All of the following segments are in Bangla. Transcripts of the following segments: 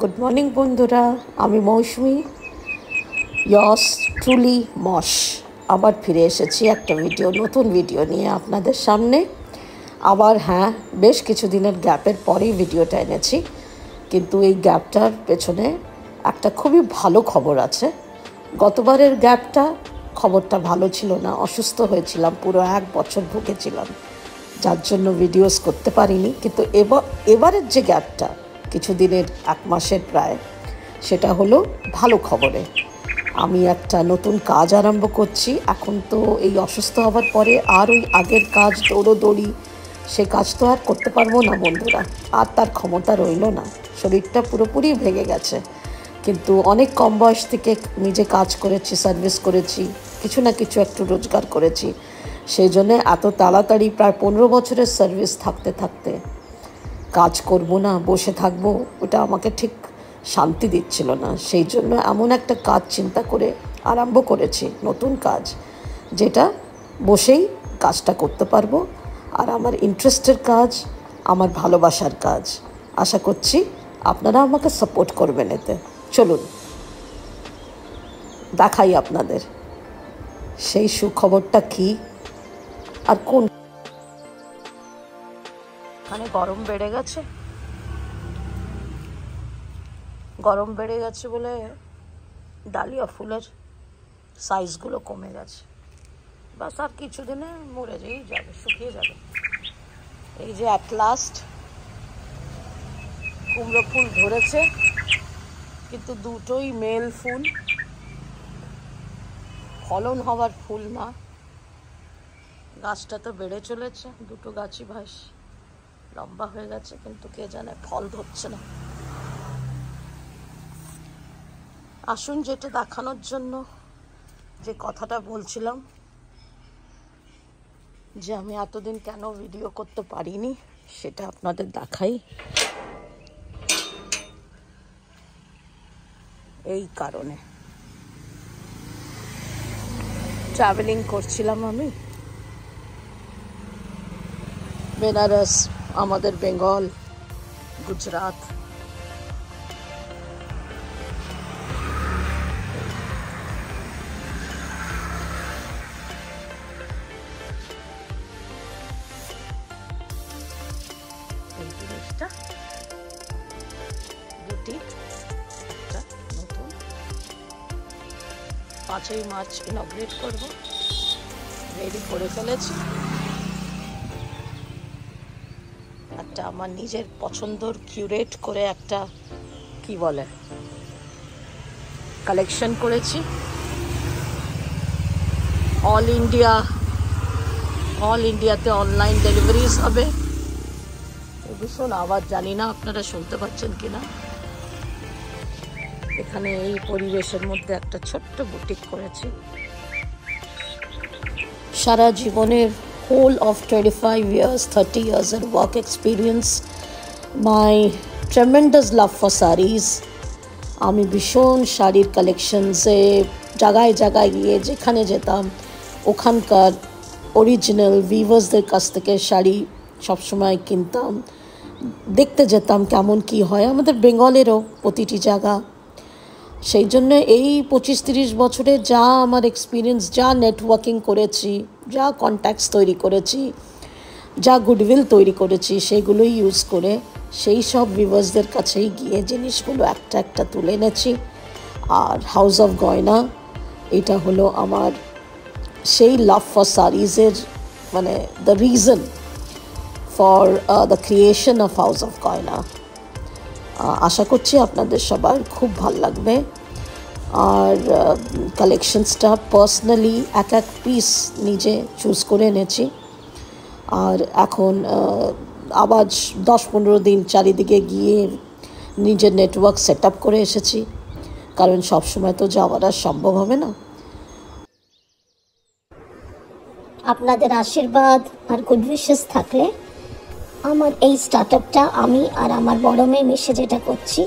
গুড মর্নিং বন্ধুরা, আমি মৌসুমি ইয়স ট্রুলি মশ আবার ফিরে এসেছি একটা নতুন ভিডিও নিয়ে আপনাদের সামনে। আবার হ্যাঁ, বেশ কিছুদিনের গ্যাপের পরেই ভিডিওটা এনেছি, কিন্তু এই গ্যাপটার পেছনে একটা খুবই ভালো খবর আছে। গতবারের গ্যাপটা খবরটা ভালো ছিল না, অসুস্থ হয়েছিলাম, পুরো 1 বছর ভুগেছিলাম, যার জন্য ভিডিওস করতে পারিনি। কিন্তু এবারের যে গ্যাপটা কিছুদিনের 1 মাসের প্রায়, সেটা হলো ভালো খবরে। আমি একটা নতুন কাজ আরম্ভ করছি। এখন তো এই অসুস্থ হওয়ার পরে আর ওই আগের কাজ দৌড়োদৌড়ি, সে কাজ তো আর করতে পারবো না বন্ধুরা, আর তার ক্ষমতা রইল না, শরীরটা পুরোপুরি ভেঙে গেছে। কিন্তু অনেক কম বয়স থেকে নিজে কাজ করেছি, সার্ভিস করেছি, কিছু না কিছু একটু রোজগার করেছি, সেই জন্য এত তাড়াতাড়ি প্রায় 15 বছরের সার্ভিস থাকতে থাকতে কাজ করব না, বসে থাকবো, ওটা আমাকে ঠিক শান্তি দিচ্ছিল না। সেই জন্য এমন একটা কাজ চিন্তা করে আরম্ভ করেছি, নতুন কাজ, যেটা বসেই কাজটা করতে পারবো, আর আমার ইন্টারেস্টের কাজ, আমার ভালোবাসার কাজ। আশা করছি আপনারা আমাকে সাপোর্ট করবেন এতে। চলুন দেখাই আপনাদের সেই সুখবরটা কি আর কোন। এখানে গরম বেড়ে গেছে, গরম বেড়ে গেছে বলে ডালিয়া ফুলের সাইজগুলো কমে গেছে, বাস আর কিছুদিনে মরে যেই যাবে, শুকিয়ে যাবে। এই যে অ্যাট লাস্ট কুমড়ো ফুল ধরেছে, কিন্তু দুটোই মেল ফুল, ফলন হওয়ার ফুল না। গাছটা তো বেড়ে চলেছে, দুটো গাছই ভাস লম্বা হয়ে গেছে, কিন্তু কে জানে ফল ধরছে না। আসুন, যেটা দেখানোর জন্য যে কথাটা বলছিলাম, যে আমি এতদিন কেন ভিডিও করতে পারিনি, সেটা আপনাদের দেখাই। এই কারণে ট্রাভেলিং করছিলাম আমি, বেনারস, আমাদের বেঙ্গল, গুজরাট, এই জিনিসটা বুটিক নতুন 5ই মার্চ ইনগ্রেট করব, রেডি করে ফেলেছি। একটা আমার নিজের পছন্দর কিউরেট করে একটা কি বলে কালেকশন করেছি। অল ইন্ডিয়াতে অনলাইন ডেলিভারিজ হবে। ভীষণ আওয়াজ, জানি না আপনারা শুনতে পাচ্ছেন কিনা। এখানে এই পরিবেশের মধ্যে একটা ছোট্ট বুটিক করেছি। সারা জীবনের whole of 25 years, 30 years of work experience, my tremendous love for sarees. আমি ভীষণ শাড়ির কালেকশনসে জায়গায় জায়গায় গিয়ে যেখানে যেতাম, ওখানকার অরিজিনাল ভিভার্সদের কাছ থেকে শাড়ি সবসময় কিনতাম, দেখতে যেতাম কেমন কি হয় আমাদের বেঙ্গলেরও প্রতিটি জায়গা। সেই জন্য এই 25-30 বছরে যা আমার এক্সপিরিয়েন্স, যা নেটওয়ার্কিং করেছি, যা কন্ট্যাক্টস তৈরি করেছি, যা গুডউইল তৈরি করেছি, সেগুলোই ইউজ করে সেই সব ভিউয়ার্সদের কাছেই গিয়ে জিনিসগুলো একটা একটা তুলে এনেছি। আর হাউস অফ গয়না, এটা হলো আমার সেই লাভ ফর সারিজের, মানে the reason for the creation of house of গয়না। আশা করছি আপনাদের সবার খুব ভালো লাগবে। আর কালেকশনসটা পার্সোনালি এক পিস নিজে চুজ করে এনেছি। আর এখন আবার 10-15 দিন চারিদিকে গিয়ে নিজের নেটওয়ার্ক সেট আপ করে এসেছি, কারণ সবসময় তো যাওয়ার আর সম্ভব হবে না। আপনাদের আশীর্বাদ আর গুড উইশেস থাকলে আমার এই স্টার্ট আপটা আমি আর আমার বড় মেয়ে মিশে যেটা করছি,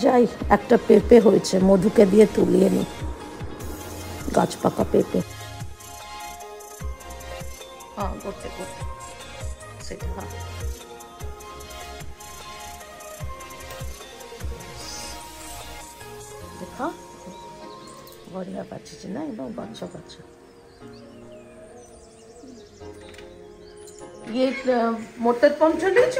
যাই, একটা পেঁপে হয়েছে, মধুকে দিয়ে তুলিয়ে নি, গাছ পাকা পেঁপে। হ্যাঁ, করতে साइड हाँ देखा बढ़िया पाচ্ছি না एकदम বাচ্চা বাচ্চা ये मोटर पंप चलेছ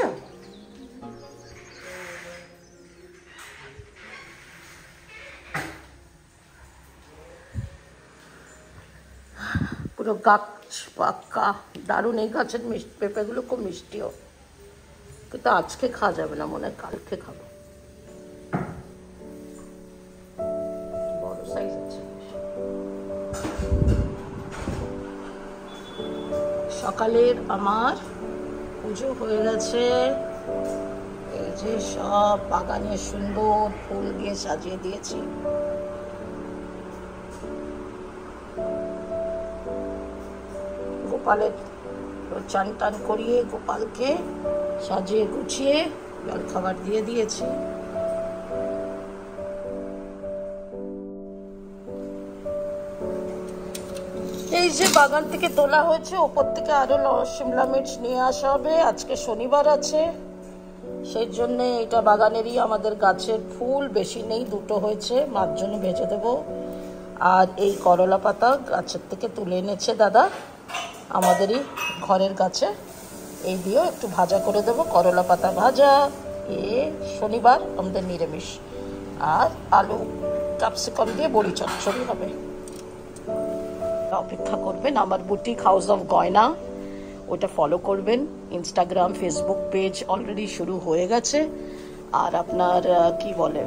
পুরো গাছ পাকা দারুণ এই গাছের মিষ্টি পেঁপেগুলো খুব মিষ্টিও কিন্তু আজকে খাওয়া যাবে না মনে হয় কালকে খাবো বড় সাইজ আছে সকালের আমার পুজো হয়ে গেছে এই যে সব বাগানে সুন্দর ফুল দিয়ে সাজিয়ে দিয়েছি গোপালের চান টান করিয়ে গোপালকে সাজিয়ে গুছিয়ে জল খাবার দিয়ে দিয়েছি এই যে বাগান থেকে তোলা হয়েছে উপর থেকে আরো শিমলা মির্চ নিয়ে আসা হবে আজকে শনিবার আছে সেই জন্য এটা বাগানেরই আমাদের গাছের ফুল বেশি নেই দুটো হয়েছে মার জন্য ভেজে দেবো আর এই করলা পাতা গাছের থেকে তুলে এনেছে দাদা আমাদেরই ঘরের গাছে এই দিয়েও একটু ভাজা করে দেবো করলা পাতা ভাজা শনিবার আমাদের নিরামিষ আর আলু ক্যাপসিকাম দিয়ে বড়ি চচ্চড়ি হবে অপেক্ষা করবেন আমার বুটিক হাউস অফ গয়না ওটা ফলো করবেন ইনস্টাগ্রাম ফেসবুক পেজ অলরেডি শুরু হয়ে গেছে আর আপনার কি বলে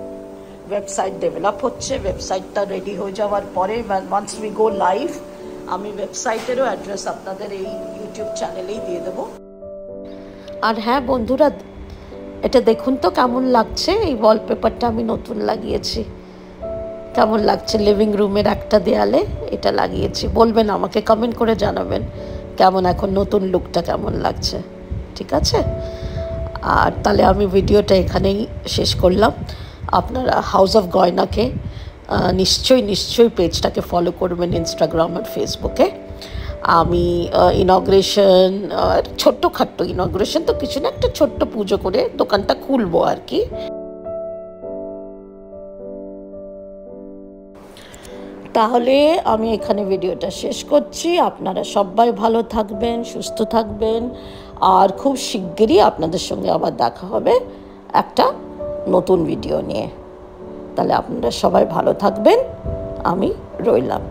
ওয়েবসাইট ডেভেলপ হচ্ছে ওয়েবসাইটটা রেডি হয়ে যাওয়ার পরে ওয়ান্স উই গো লাইভ আমি ওয়েবসাইটেরও অ্যাড্রেস আপনাদের এই ইউটিউব চ্যানেলেই দিয়ে দেবো আর হ্যাঁ বন্ধুরা এটা দেখুন তো কেমন লাগছে এই ওয়ালপেপারটা আমি নতুন লাগিয়েছি কেমন লাগছে লিভিং রুমের একটা দেয়ালে এটা লাগিয়েছি বলবেন আমাকে কমেন্ট করে জানাবেন কেমন এখন নতুন লুকটা কেমন লাগছে ঠিক আছে আর তাহলে আমি ভিডিওটা এখানেই শেষ করলাম আপনারা হাউস অফ গয়নাকে নিশ্চয়ই পেজটাকে ফলো করবেন ইনস্টাগ্রাম আর ফেসবুকে আমি ইনগ্রেশন ছোট্টখাট্টো ইনগ্রেশন তো কিছু না একটা ছোট্ট পুজো করে দোকানটা খুলবো আর কি তাহলে আমি এখানে ভিডিওটা শেষ করছি আপনারা সবাই ভালো থাকবেন সুস্থ থাকবেন আর খুব শিগগিরই আপনাদের সঙ্গে আবার দেখা হবে একটা নতুন ভিডিও নিয়ে তাহলে আপনারা সবাই ভালো থাকবেন আমি রইলাম